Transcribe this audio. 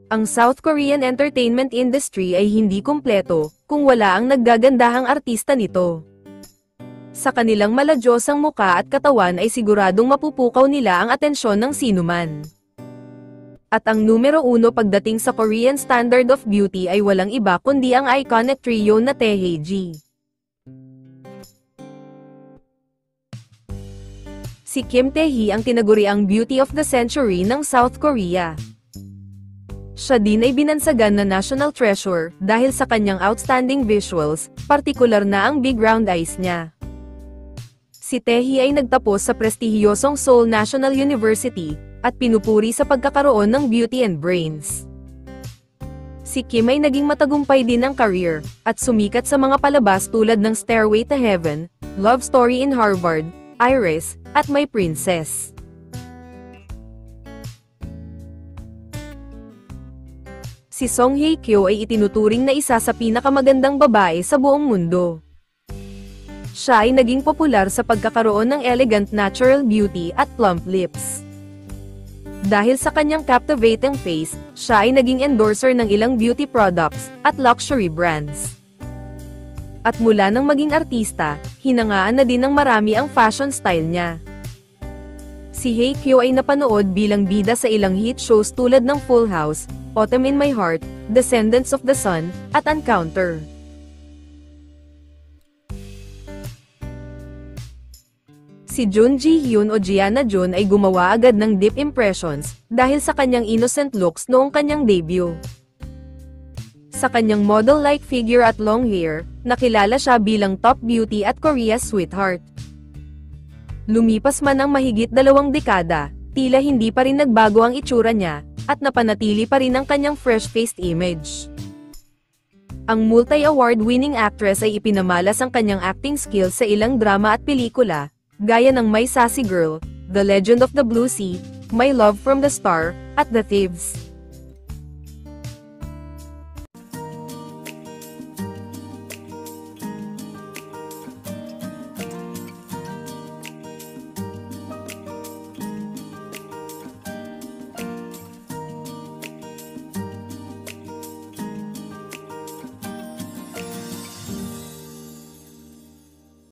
Ang South Korean entertainment industry ay hindi kumpleto kung wala ang naggagandahang artista nito. Sa kanilang maladyosang muka at katawan ay siguradong mapupukaw nila ang atensyon ng sinuman. At ang numero 1 pagdating sa Korean standard of beauty ay walang iba kundi ang iconic trio na Taehae. Si Kim Tae-hee ang tinaguriang beauty of the century ng South Korea. Siya din ay binansagan na national treasure dahil sa kanyang outstanding visuals, partikular na ang big round eyes niya. Si Taehae ay nagtapos sa prestihiyosong Seoul National University, at pinupuri sa pagkakaroon ng beauty and brains. Si Kim ay naging matagumpay din ang career, at sumikat sa mga palabas tulad ng Stairway to Heaven, Love Story in Harvard, Iris, at My Princess. Si Song Hye Kyo ay itinuturing na isa sa pinakamagandang babae sa buong mundo. Siya ay naging popular sa pagkakaroon ng elegant natural beauty at plump lips. Dahil sa kanyang captivating face, siya ay naging endorser ng ilang beauty products at luxury brands. At mula nang maging artista, hinangaan na din ng marami ang fashion style niya. Si Hye Kyo ay napanood bilang bida sa ilang hit shows tulad ng Full House, Autumn in My Heart, Descendants of the Sun, at Encounter. Si Jun Ji-hyun o Gianna Jun ay gumawa agad ng deep impressions dahil sa kanyang innocent looks noong kanyang debut. Sa kanyang model-like figure at long hair, nakilala siya bilang top beauty at Korea's sweetheart. Lumipas man ang mahigit 2 dekada, tila hindi pa rin nagbago ang itsura niya, at napanatili pa rin ang kanyang fresh-faced image. Ang multi-award-winning actress ay ipinamalas ang kanyang acting skills sa ilang drama at pelikula, gaya ng My Sassy Girl, The Legend of the Blue Sea, My Love from the Star, at The Thieves.